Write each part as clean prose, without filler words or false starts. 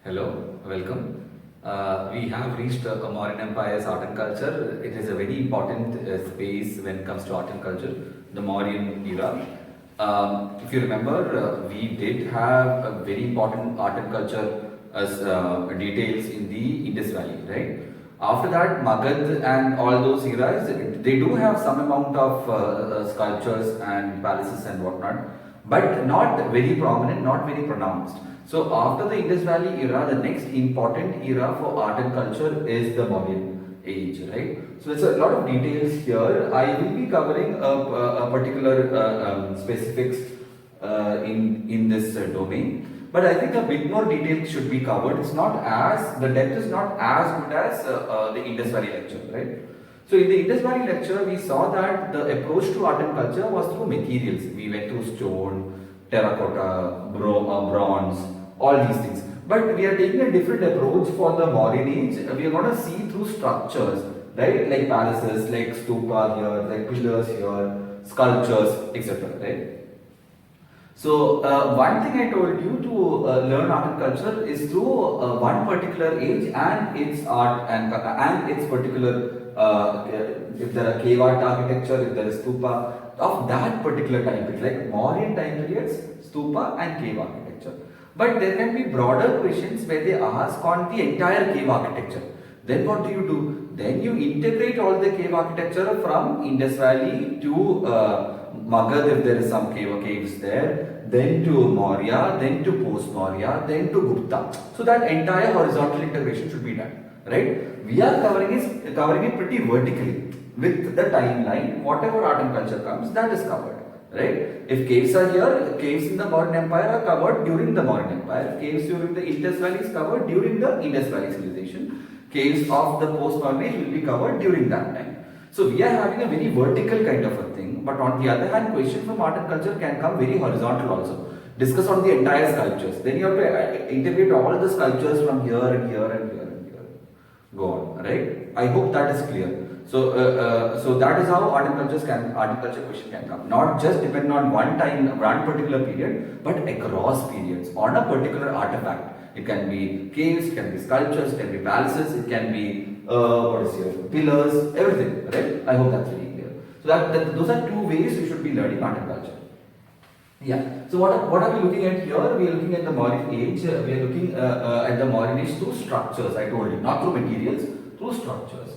Hello, welcome. We have reached Mauryan Empire's art and culture. It is a very important space when it comes to art and culture, the Mauryan era. If you remember, we did have a very important art and culture as details in the Indus Valley, right? After that, Magad and all those eras, they do have some amount of sculptures and palaces and whatnot, but not very prominent, not very pronounced. So after the Indus Valley era, the next important era for art and culture is the Mauryan age, right? So there's a lot of details here. I will be covering a particular specifics in this domain. But I think a bit more detail should be covered. It's not as, the depth is not as good as the Indus Valley lecture, right? So in the Indus Valley lecture, we saw that the approach to art and culture was through materials. We went through stone, terracotta, bronze, all these things. But we are taking a different approach for the Mauryan age. We are going to see through structures, right? Like palaces, like stupa here, like pillars here, sculptures, etc. Right? So one thing I told you to learn art and culture is through one particular age and its art and its particular if there are cave art architecture, if there is stupa of that particular time period, like Mauryan time periods, stupa and cave architecture. But there can be broader questions where they ask on the entire cave architecture. Then what do? Then you integrate all the cave architecture from Indus Valley to Magad if there is some caves there, then to Maurya, then to post-Maurya, then to Gupta. So that entire horizontal integration should be done, right? We are covering it pretty vertically with the timeline. Whatever art and culture comes, that is covered, right? If caves are here, caves in the Mauryan Empire are covered during the Mauryan Empire. Caves during the Indus Valley is covered during the Indus Valley civilization. Caves of the post-Mauryan age will be covered during that time. So we are having a very vertical kind of a thing, but on the other hand, question from art and culture can come very horizontal also. Discuss on the entire sculptures. Then you have to integrate all the sculptures from here and here and here and here. Go on, right? I hope that is clear. So that is how art and culture question can come. Not just depend on one time, one particular period, but across periods on a particular artifact. It can be caves, it can be sculptures, it can be palaces, it can be pillars, everything, right? I hope that's very clear. So those are two ways you should be learning art and culture. Yeah. So what are we looking at here? We are looking at the Mauryan age. We are looking at the Mauryan age through structures. I told you, not through materials, through structures.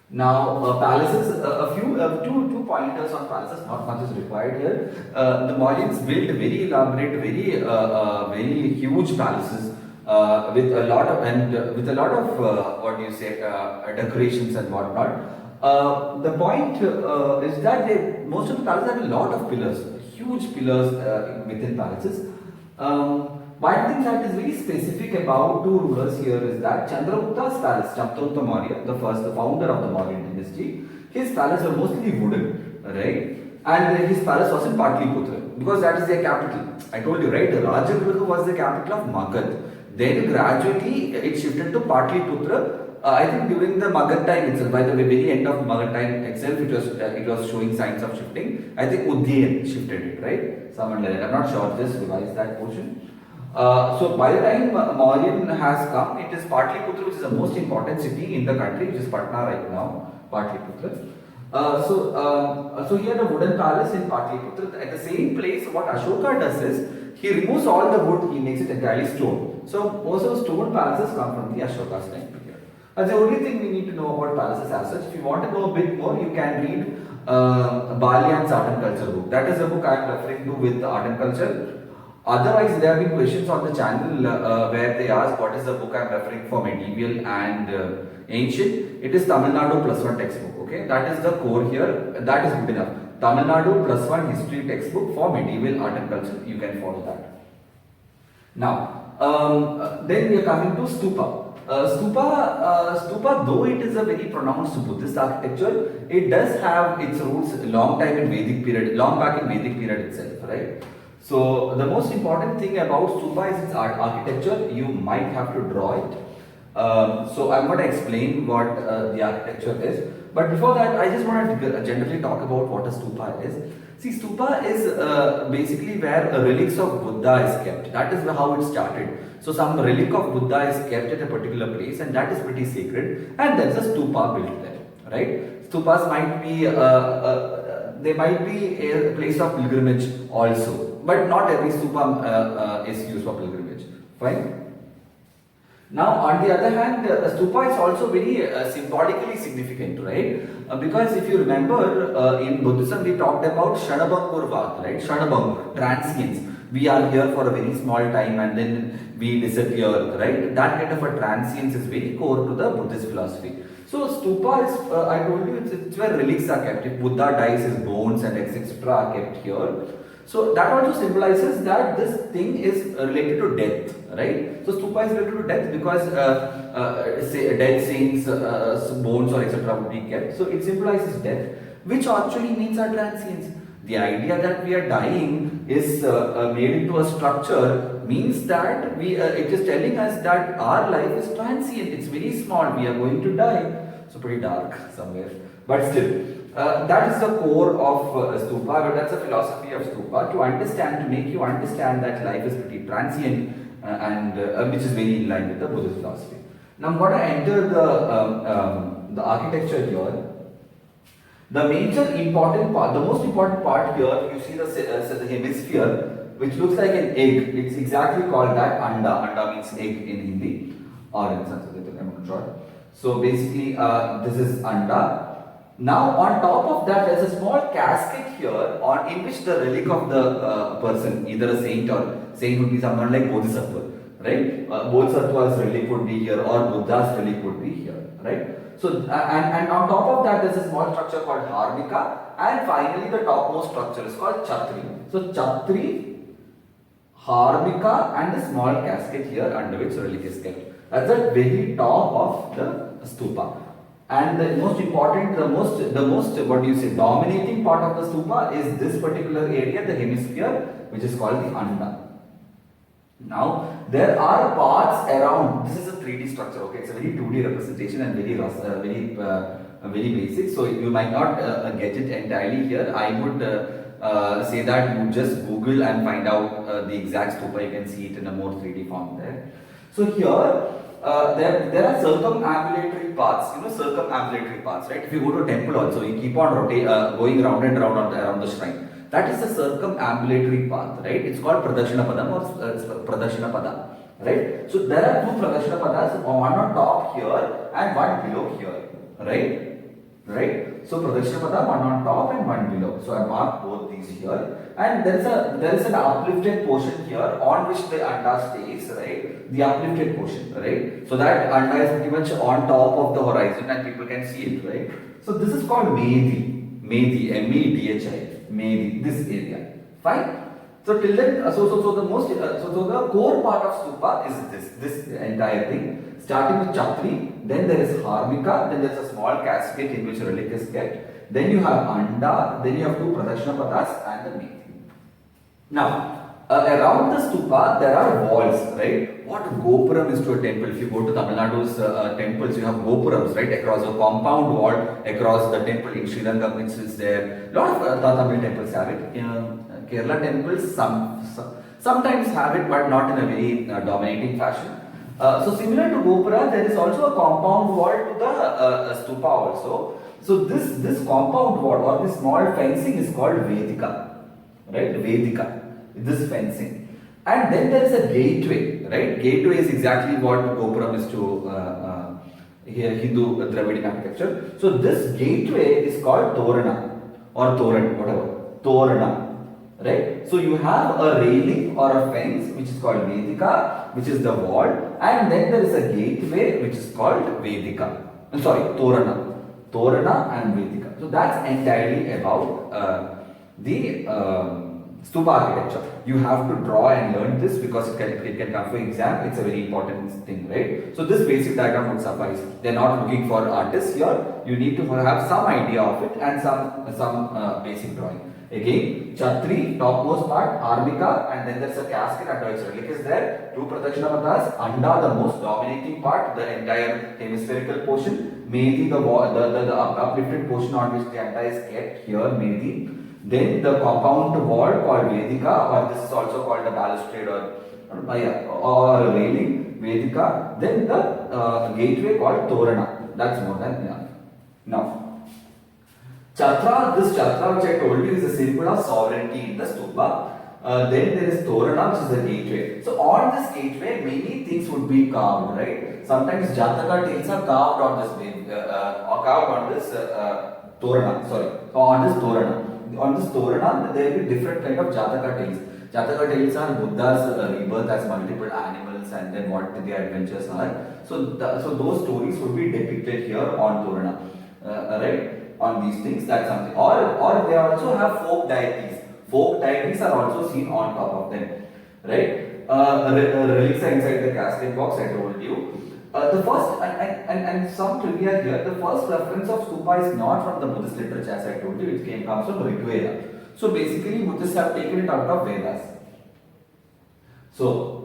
Now palaces. Two pointers on palaces. Not much is required here. The Mauryans built very elaborate, very huge palaces. With a lot of decorations and whatnot. The point is that most of the palaces had a lot of pillars, huge pillars within palaces. One thing that is very specific about two rulers here is that Chandragupta's palace, Chandragupta Maurya, the founder of the Mauryan dynasty, his palace were mostly wooden, right? And his palace was in Patliputra because that is their capital. I told you, right? Rajagriha was the capital of Magad. Then gradually it shifted to Patliputra. I think during the Magad time itself, by the very end of Magad time itself, it was showing signs of shifting. I think Uddayan shifted it, right? Someone like that. I'm not sure. Just revise that portion. So by the time Mauryan has come, it is Patliputra, which is the most important city in the country, which is Patna right now. Patliputra. So here the wooden palace in Patliputra. At the same place, what Ashoka does is he removes all the wood, he makes it entirely stone. So most of the stone palaces come from the Ashoka's time period. That's the only thing we need to know about palaces as such. If you want to know a bit more, you can read Balyan's Art and Culture book. That is the book I am referring to with the art and culture. Otherwise, there have been questions on the channel where they ask what is the book I am referring for medieval and ancient. It is Tamil Nadu +1 textbook. Okay, that is the core here. That is good enough. Tamil Nadu +1 history textbook for medieval art and culture. You can follow that. Now, then we are coming to stupa. Stupa, though it is a very pronounced Buddhist architecture, it does have its roots long back in Vedic period itself, right? So the most important thing about stupa is its architecture. You might have to draw it. So I'm going to explain what the architecture is. But before that, I just want to generally talk about what a stupa is. See, stupa is basically where relics of Buddha is kept. That is how it started. So some relic of Buddha is kept at a particular place, and that is pretty sacred. And there's a stupa built there, right? Stupas might be they might be a place of pilgrimage also, but not every stupa is used for pilgrimage. Fine. Now, on the other hand, stupa is also very symbolically significant, right? Because if you remember, in Buddhism we talked about Shanabhangur, right? Shanabhangur, transience. We are here for a very small time and then we disappear, right? That kind of a transience is very core to the Buddhist philosophy. So, stupa is, I told you, it's where relics are kept. If Buddha dies, his bones and etc. are kept here. So that also symbolizes that this thing is related to death, right? So stupa is related to death because say dead saints, bones or etc. would be kept. So it symbolizes death, which actually means our transience. The idea that we are dying is made into a structure means that it is telling us that our life is transient. It's very small. We are going to die. So pretty dark somewhere, but still. That is the core of stupa, but that's the philosophy of stupa, to understand, to make you understand that life is pretty transient and which is very in line with the Buddhist philosophy. Now I'm going to enter the architecture here. The major important part, the most important part here, you see the hemisphere, which looks like an egg. It's exactly called that anda. Anda means egg in Hindi or in Sanskrit, I'm not sure. So basically, this is anda. Now on top of that, there's a small casket here in which the relic of the person, either a saint or saint would be someone like Bodhisattva, right? Bodhisattva's relic would be here or Buddha's relic would be here, right? So and on top of that, there's a small structure called Harmika, and finally the topmost structure is called Chhatri. So Chhatri, Harmika, and the small casket here under which relic is kept. That's the very top of the stupa. And the most important, the most what do you say, dominating part of the stupa is this particular area, the hemisphere, which is called the anda. Now there are parts around. This is a 3D structure. Okay, it's a very 2D representation and very basic. So you might not get it entirely here. I would say that you just Google and find out the exact stupa. You can see it in a more 3D form there. So here. There are circumambulatory paths, circumambulatory paths, right? If you go to a temple also, you keep on going round and round around the shrine. That is the circumambulatory path, right? It's called Pradakshina Padam or Pradakshina Pada, right? So there are two Pradakshina Padas, one on top here and one below here, right? Right? So Pradakshina Pada, one on top and one below. So I mark both these here. And there is an uplifted portion here on which the anda stays, right? The uplifted portion, right? So that anda is pretty much on top of the horizon and people can see it, right? So this is called Medhi, Medhi, Medhi, this area. Fine? So till then, so the core part of stupa is this entire thing. Starting with Chhatri, then there is Harmika, then there is a small casket in which a relic is kept. Then you have anda, then you have two Pradakshina Padas and the Medhi. Now, around the stupa, there are walls, right? What gopuram is to a temple? If you go to Tamil Nadu's temples, you have gopurams, right? Across a compound wall, across the temple in Srirangam, which is there. A lot of Tamil temples have it. Kerala temples, sometimes have it, but not in a very dominating fashion. So similar to gopura, there is also a compound wall to the stupa also. So this compound wall or this small fencing is called Vedika, right? Vedika, this fencing. And then there is a gateway, right? Gateway is exactly what gopuram is to Hindu Dravidian architecture. So this gateway is called Torana or Toran, whatever. Torana, right? So you have a railing or a fence which is called Vedika, which is the wall, and then there is a gateway which is called Vedika. Torana. Torana and Vedika. So that's entirely about the stupa architecture. You have to draw and learn this because it can come for exam. It's a very important thing, right? So this basic diagram would suffice. They're not looking for artists here. You need to have some idea of it and some basic drawing. Again, Chhatri, topmost part, Harmika, and then there's a casket under which relic is there. Two Pradakshina Padas, anda, the most dominating part, the entire hemispherical portion. Medhi, the uplifted portion on which the anda is kept here, Medhi. Then the compound wall called Vedika, or this is also called a balustrade or a railing, Vedika. Then the gateway called Torana. That's more than enough. Now, Chatra, this Chatra which I told you is a symbol of sovereignty in the stupa. Then there is Torana, which is the gateway. So on this gateway, many things would be carved, right? Sometimes Jataka tales are carved on this or carved on this Torana. Sorry, on this Torana. On this Torana, there will be different kind of Jataka tales. Jataka tales are Buddha's rebirth as multiple animals and then what their adventures are. So those stories would be depicted here on Torana, right? On these things, that's something. Or they also have folk deities. Folk deities are also seen on top of them, right? Relics are inside the casket box, I told you. The first, and some trivia here, the first reference of stupa is not from the Buddhist literature, as I told you, it comes from Rigveda. So basically, Buddhists have taken it out of Vedas. So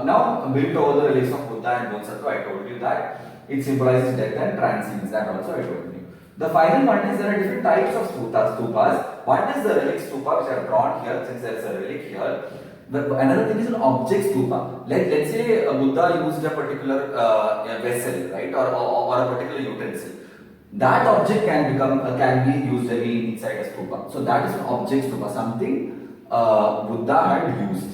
now, built over the relics of Buddha and Bodhisattva, I told you that it symbolizes death and transcendence, that also I told you. The final one is there are different types of stupas. One is the relic stupa, which I have drawn here, since there is a relic here. Another thing is an object stupa. Let's say Buddha used a particular vessel, right, or a particular utensil. That object can be used inside a stupa. So that is an object stupa, something Buddha had used,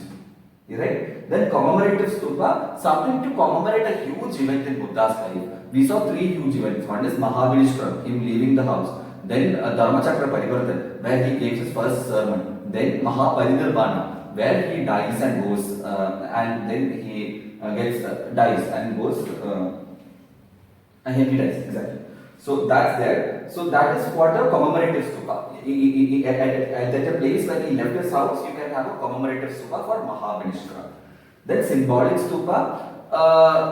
right? Then commemorative stupa, something to commemorate a huge event in Buddha's life. We saw three huge events. One is Mahavilishram, him leaving the house. Then Dharmachakra Parivartan, where he gave his first sermon. Then Mahaparinirvana, where he dies and goes, and then he dies and goes, and he dies, exactly. So that's there. So that is what a commemorative stupa. At a place where he left his house, you can have a commemorative stupa for Mahavilishram. Then symbolic stupa,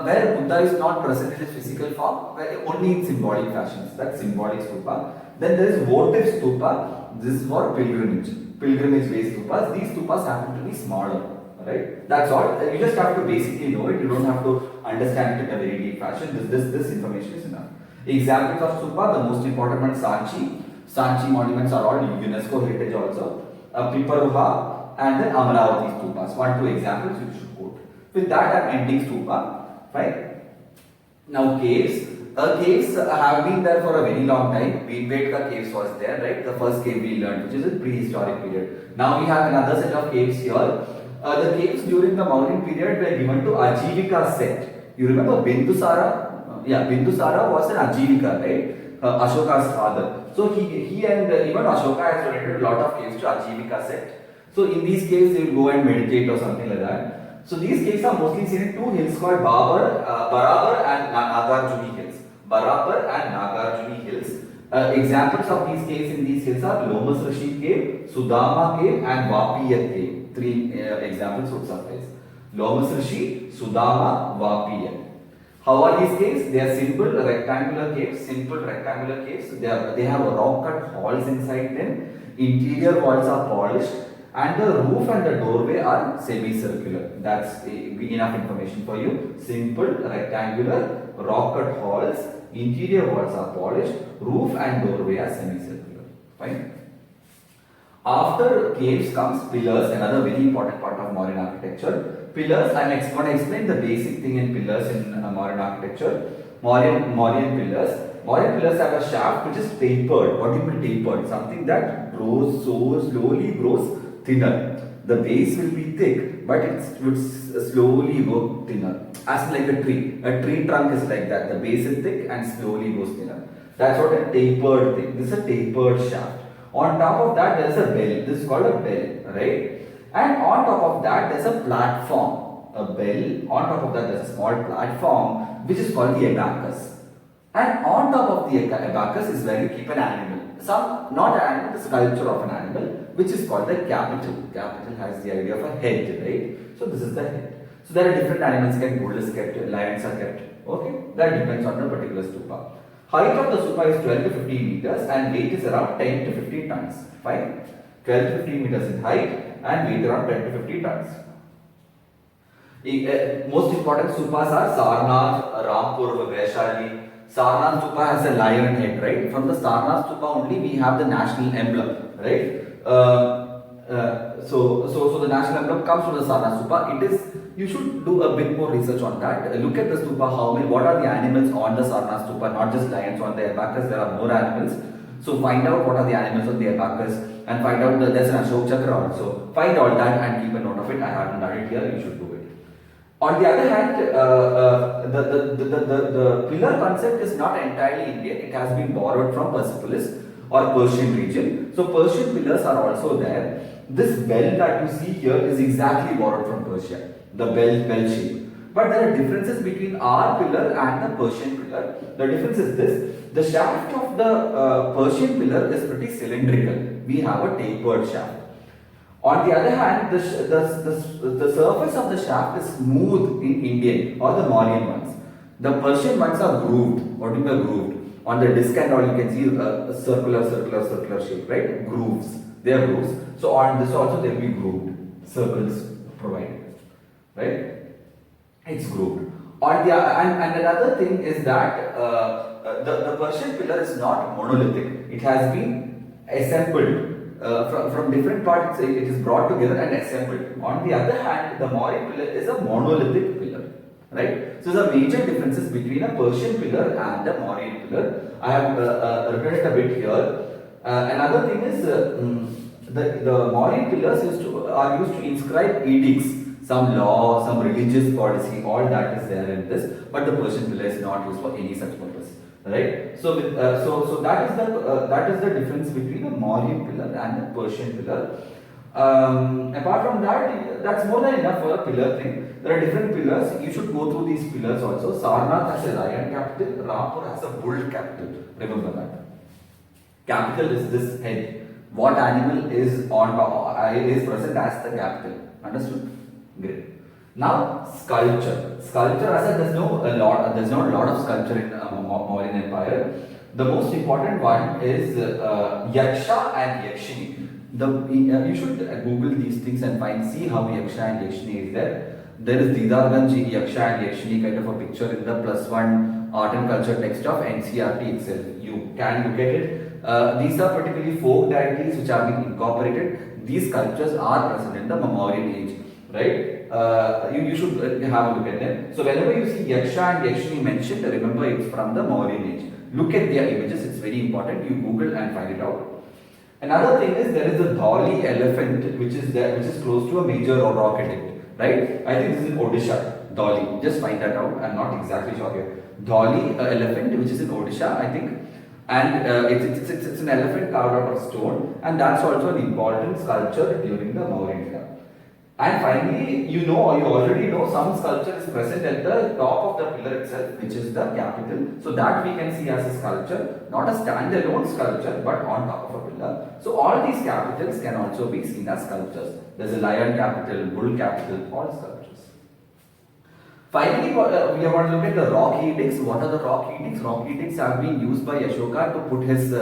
where Buddha is not present in his physical form, where only in symbolic fashions. That's symbolic stupa. Then there is votive stupa. This is for pilgrimage-based stupas. These stupas happen to be smaller, right? That's all. You just have to basically know it. You don't have to understand it in a very deep fashion. This information is enough. Examples of stupa, the most important one, Sanchi. Sanchi monuments are all UNESCO heritage also. Piparuha and then Amaravati stupas. 1-2 examples you should quote. With that, I am ending stupa. Right? Now caves. Caves have been there for a very long time. Bhimbetka caves was there, right? The first cave we learned, which is a prehistoric period. Now we have another set of caves here. The caves during the Mauryan period were given to Ajivika sect. You remember Bindusara? Bindusara was an Ajivika, right? Ashoka's father. So he and even Ashoka has donated a lot of caves to Ajivika sect. So in these caves, they will go and meditate or something like that. So these caves are mostly seen in two hills called Barabar and Nagarjuni hills. Barabar and Nagarjuni hills. Examples of these caves in these hills are Lomas Rishi cave, Sudama cave and Vapiyat cave. Three examples would suffice. Lomas Rishi, Sudama, Vapiyat. How are these caves? They are simple rectangular caves. They have rock cut halls inside them. Interior walls are polished. And the roof and the doorway are semicircular. That's enough information for you. Simple, rectangular, rock cut halls, interior walls are polished, roof and doorway are semicircular. Fine. After caves comes pillars, another very important part of Mauryan architecture. Pillars, I'm going to explain the basic thing in pillars in Mauryan architecture. Mauryan pillars. Mauryan pillars have a shaft which is tapered. What do you mean tapered? Something that grows slowly grows thinner. The base will be thick, but it would slowly go thinner. As like a tree. A tree trunk is like that. The base is thick and slowly goes thinner. That's what a tapered thing. This is a tapered shaft. On top of that, there is a bell. This is called a bell, right? And on top of that, there is a platform. A bell. On top of that, there is a small platform, which is called the abacus. And on top of the abacus is where you keep an animal. Not an animal, the sculpture of an animal, which is called the capital. Capital has the idea of a head, right? So this is the head. So there are different animals kept, bull is kept, lions are kept. Okay? That depends on the particular stupa. Height of the stupa is 12 to 15 meters and weight is around 10 to 15 tons. Fine? 12 to 15 meters in height and weight around 10 to 15 tons. Most important stupas are Sarnath, Rampur, Vaishali. Sarnath stupa has a lion head, right? From the Sarnath stupa only we have the national emblem, right? So the national emblem comes from the Sarnath Stupa. You should do a bit more research on that. Look at the stupa, what are the animals on the Sarnath Stupa, not just lions on the abacus, there are more animals. So find out what are the animals on the abacus and find out that there's an Ashok Chakra also. Find all that and keep a note of it. I haven't done it here, you should do it. On the other hand, the pillar concept is not entirely Indian. It has been borrowed from Persepolis or Persian region. So Persian pillars are also there. This bell that you see here is exactly borrowed from Persia, the bell shape. But there are differences between our pillar and the Persian pillar. The difference is this: the shaft of the Persian pillar is pretty cylindrical. We have a tapered shaft. On the other hand, the surface of the shaft is smooth in Indian or the Mauryan ones. The Persian ones are grooved. What do you mean grooved? On the disc and all you can see a circular shape, right? Grooves. They are grooves. So on this also there will be grooved circles provided, right? It's grooved. On the and another thing is that the Persian pillar is not monolithic. It has been assembled. From different parts, it is brought together and assembled. On the other hand, the Mauryan pillar is a monolithic pillar, right? So there are major differences between a Persian pillar and a Mauryan pillar. I have written it a bit here. Another thing is the Mauryan pillars are used to inscribe edicts, some law, some religious policy, all that is there in this. But the Persian pillar is not used for any such purpose. Right, so that is the difference between the Mauryan pillar and the Persian pillar. Apart from that, that's more than enough for a pillar thing. There are different pillars. You should go through these pillars also. Sarnath has a lion capital. Rampur has a bull capital. Remember that. Capital is this head. What animal is present as the capital? Understood? Great. Now sculpture. Sculpture, as I said, there's not a lot of sculpture in Mauryan Empire. The most important one is Yaksha and Yakshini. You should Google these things and see how Yaksha and Yakshini is there. There is Didarganj Yaksha and Yakshini kind of a picture in the +1 art and culture text of NCERT itself. You can look at it. These are particularly folk deities which are being incorporated. These sculptures are present in the Mauryan age, right? You should have a look at them. So whenever you see Yaksha and Yakshini mentioned, remember it's from the Mauryan age. Look at their images, it's very important. You Google and find it out. Another thing is there is a Dholi elephant which is close to a major rock edict, right? I think this is in Odisha, Dholi. Just find that out. I'm not exactly sure here. Dholi elephant which is in Odisha, I think. And it's an elephant carved out of stone, and that's also an important sculpture during the Mauryan era. And finally, you already know some sculpture is present at the top of the pillar itself, which is the capital. So that we can see as a sculpture, not a standalone sculpture, but on top of a pillar. So all these capitals can also be seen as sculptures. There's a lion capital, bull capital, all sculptures. Finally, we are going to look at the rock edicts. What are the rock edicts? Rock edicts have been used by Ashoka to put his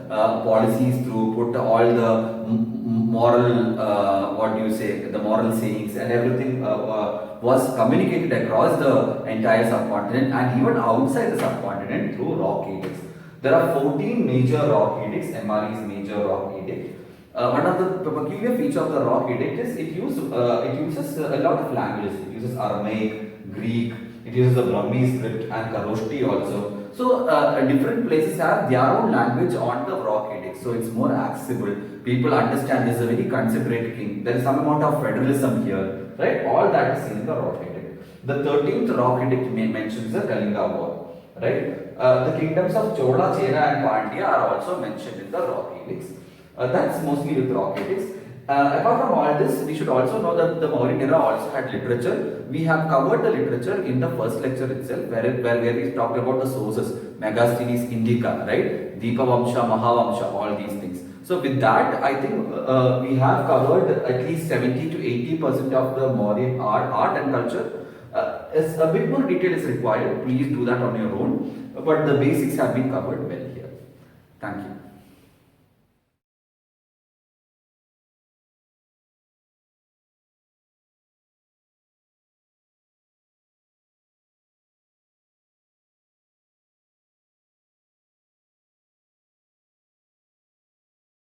policies through, put all the moral, the moral sayings and everything was communicated across the entire subcontinent and even outside the subcontinent through rock edicts. There are 14 major rock edicts, MRE's major rock edict. One of the peculiar features of the rock edict is it uses a lot of languages. It uses Aramaic, Greek, it uses the Brahmi script and Kharoshthi also. So different places have their own language on the rock edict. So it's more accessible. People understand this is a very considerate king. There is some amount of federalism here, right? All that is seen in the rock edict. The 13th rock edict mentions the Kalinga war, right? The kingdoms of Chola, Chera and Pandya are also mentioned in the rock edicts. That's mostly with rock edicts. Apart from all this, we should also know that the Mauryan era also had literature. We have covered the literature in the first lecture itself, where we talked about the sources, Megasthenes Indica, right? Deepavamsha, Mahavamsha, all these things. So with that, I think we have covered at least 70 to 80% of the Mauryan art and culture. A bit more detail is required. Please do that on your own. But the basics have been covered well here. Thank you.